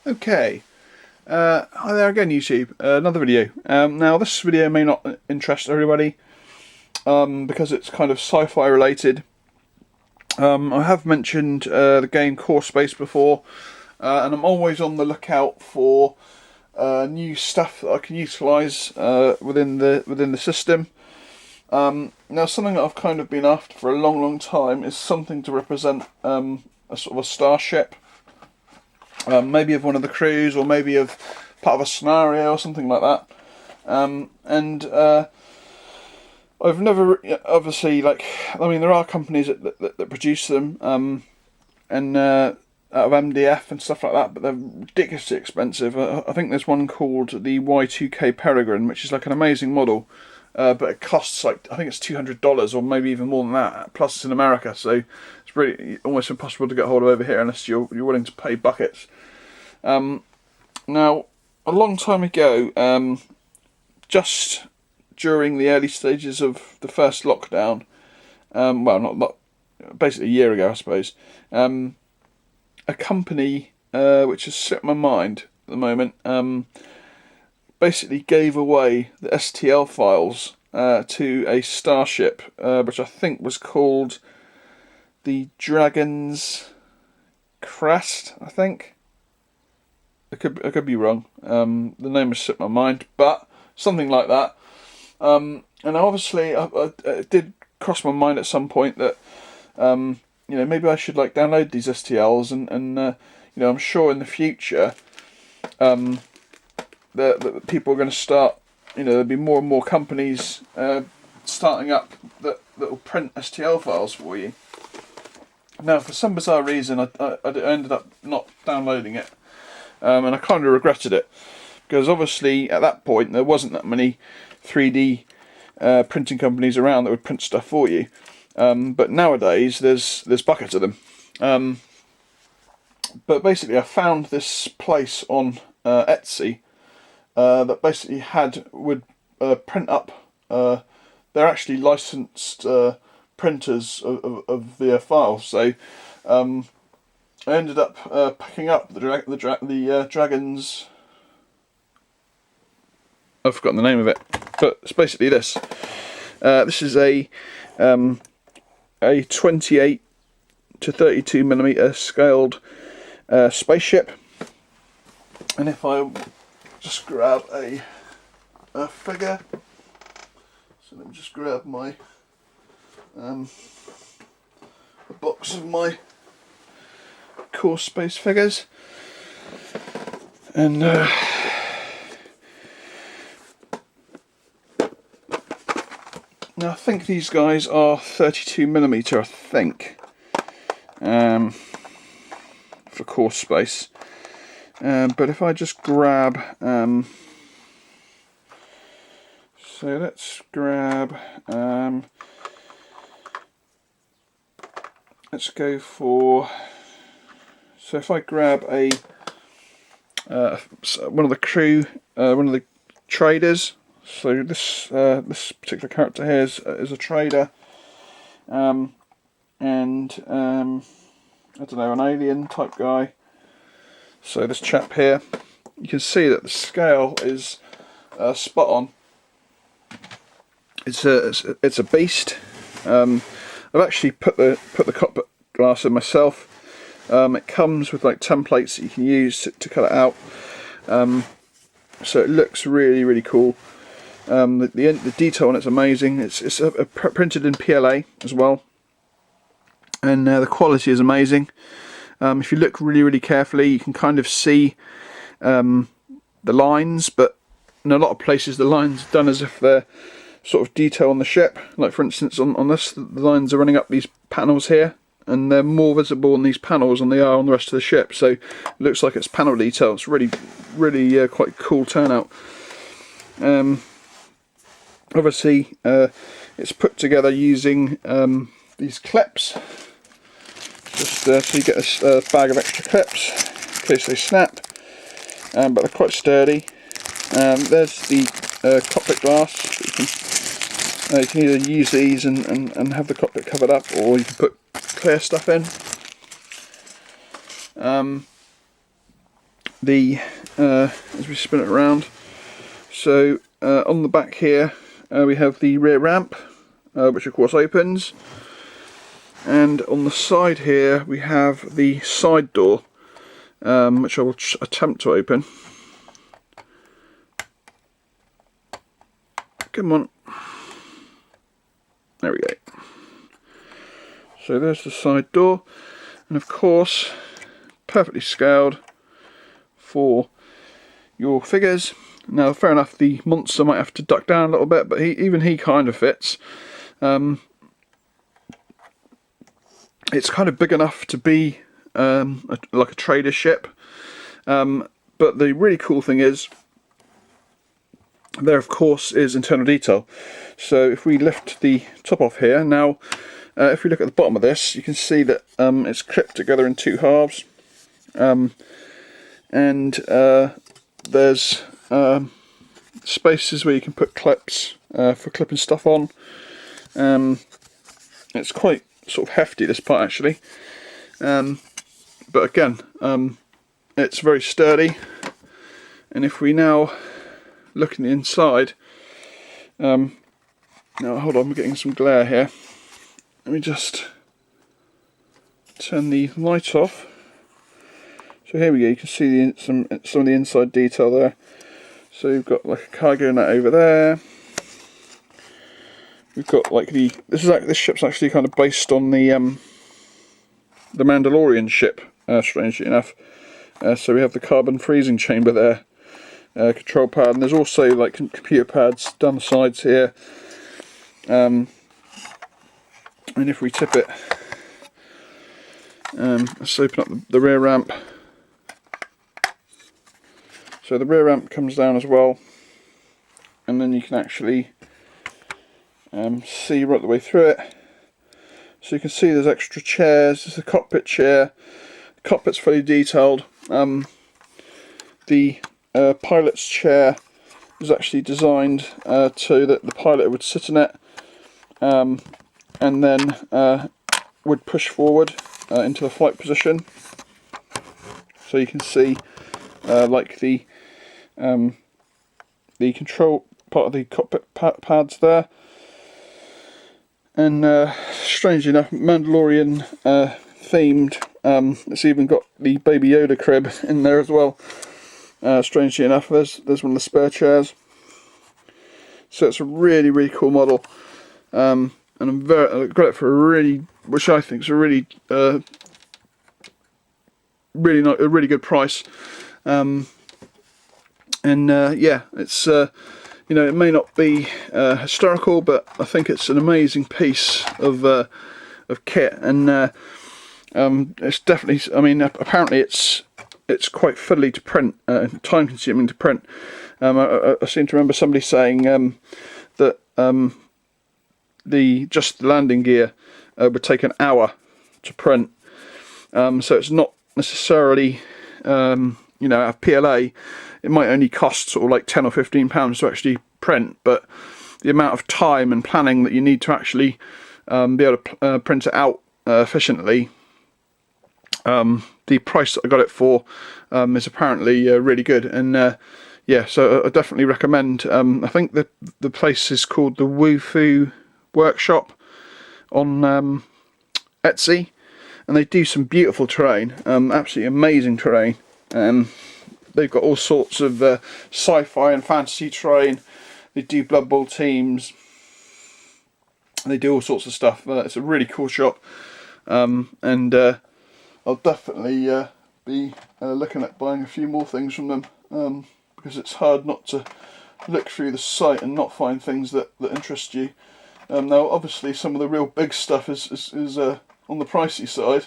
Okay, hi there again YouTube, another video. Now this video may not interest everybody because it's kind of sci-fi related. I have mentioned the game Core Space before, and I'm always on the lookout for new stuff that I can utilise within the system. Now something that I've kind of been after for a long time is something to represent a sort of a starship. Maybe of one of the crews, or maybe of part of a scenario or something like that. I've never, obviously, there are companies that produce them, out of MDF and stuff like that, but they're ridiculously expensive. I think there's one called the Y2K Peregrine, which is like an amazing model, but it costs I think it's $200 or maybe even more than that. Plus it's in America, so it's really almost impossible to get hold of over here unless you're willing to pay buckets. Now, a long time ago, just during the early stages of the first lockdown, basically a year ago, I suppose, a company which has slipped my mind at the moment, basically gave away the STL files to a starship, which I think was called the Dragon's Crest, I think. I could be wrong. The name has slipped my mind, but something like that. And obviously, it did cross my mind at some point that maybe I should download these STLs, and I'm sure in the future that people are going to start. There'll be more and more companies starting up that will print STL files for you. Now, for some bizarre reason, I ended up not downloading it. And I kind of regretted it, because obviously at that point there wasn't that many 3D printing companies around that would print stuff for you. But nowadays there's buckets of them. But basically I found this place on Etsy that basically would print up. They're actually licensed printers of the files. So I ended up picking up the Dragon's. I've forgotten the name of it, but it's basically this. This is a 28 to 32 millimeter scaled spaceship, and if I just grab a figure, so let me just grab my a box of my Core Space figures, and now I think these guys are 32 millimeter, I think, for Core Space. But if I just grab, so let's grab, let's go for. So if I grab a one of the crew, one of the traders. So this particular character here is a trader, and I don't know, an alien type guy. So this chap here, you can see that the scale is spot on. It's a beast. I've actually put the cockpit glass in myself. It comes with templates that you can use to cut it out, so it looks really cool. The detail on it's amazing. It's printed in PLA as well, and the quality is amazing. If you look really carefully, you can kind of see the lines, but in a lot of places the lines are done as if they're sort of detail on the ship. Like for instance on this, the lines are running up these panels here, and they're more visible on these panels than they are on the rest of the ship, so it looks like it's panel detail. It's really quite cool turnout. Obviously it's put together using these clips, just so you get a bag of extra clips in case they snap, but they're quite sturdy. There's the cockpit glass. You can either use these and have the cockpit covered up, or you can put clear stuff in. the as we spin it around. So on the back here we have the rear ramp, which of course opens, and on the side here we have the side door, which I will attempt to open. Come on. There we go. So there's the side door, and of course perfectly scaled for your figures. Now fair enough, the monster might have to duck down a little bit, but even he kind of fits. It's kind of big enough to be like a trader ship, but the really cool thing is there of course is internal detail. So if we lift the top off here now, if we look at the bottom of this, you can see that it's clipped together in two halves, and there's spaces where you can put clips for clipping stuff on. It's quite sort of hefty, this part actually, but again it's very sturdy. And if we now look in the inside, now hold on, we're getting some glare here. Let me just turn the light off. So here we go, you can see some of the inside detail there. So we've got like a cargo net over there. We've got like this ship's actually kind of based on the Mandalorian ship, strangely enough. So we have the carbon freezing chamber there, control pad, and there's also like computer pads down the sides here. And if we tip it, let's open up the rear ramp. So the rear ramp comes down as well, and then you can actually see right the way through it. So you can see there's extra chairs. There's a cockpit chair. The cockpit's fully detailed. The pilot's chair was actually designed so that the pilot would sit in it, and then would push forward into the flight position. So you can see like the control part of the cockpit pads there, and strangely enough, Mandalorian themed. It's even got the Baby Yoda crib in there as well. Strangely enough, there's one of the spare chairs. So it's a really cool model, and I got it for a really, which I think is a really really good price. Yeah, it's you know, it may not be historical, but I think it's an amazing piece of kit, and it's definitely, I mean, apparently it's quite fiddly to print, time consuming to print. I seem to remember somebody saying that just the landing gear would take an hour to print, so it's not necessarily you know, at PLA it might only cost sort of like £10 or £15 to actually print, but the amount of time and planning that you need to actually be able to print it out efficiently, the price that I got it for is apparently really good. And yeah, so I definitely recommend. I think the place is called the Woofu Workshop on Etsy, and they do some beautiful terrain, absolutely amazing terrain. They've got all sorts of sci-fi and fantasy terrain. They do Blood Bowl teams. They do all sorts of stuff. It's a really cool shop, and I'll definitely be looking at buying a few more things from them, because it's hard not to look through the site and not find things that interest you. Now, obviously, some of the real big stuff is on the pricey side.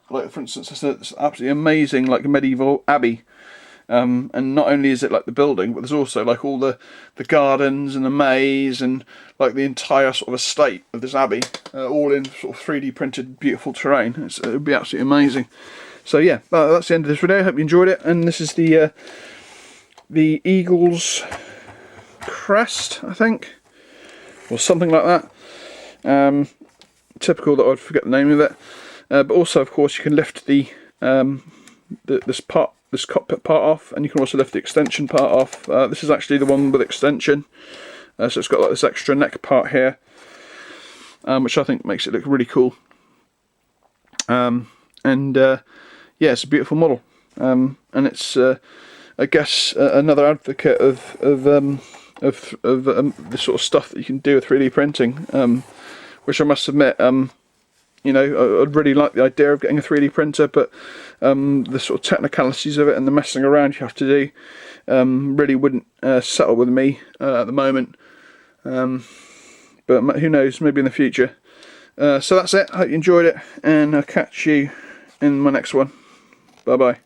Like, for instance, it's absolutely amazing, like a medieval abbey, and not only is it like the building, but there's also like all the gardens and the maze and like the entire sort of estate of this abbey, all in sort of 3D printed beautiful terrain. It would be absolutely amazing. So yeah, that's the end of this video. I hope you enjoyed it. And this is the Eagle's crest, I think, or something like that. Typical that I'd forget the name of it. But also, of course, you can lift the this cockpit part off, and you can also lift the extension part off. This is actually the one with extension, so it's got like this extra neck part here, which I think makes it look really cool. Yeah, it's a beautiful model, and it's I guess another advocate of the sort of stuff that you can do with 3D printing, which I must admit, you know, I'd really like the idea of getting a 3D printer, but the sort of technicalities of it and the messing around you have to do really wouldn't settle with me at the moment. But who knows, maybe in the future. So that's it. I hope you enjoyed it, and I'll catch you in my next one. Bye bye.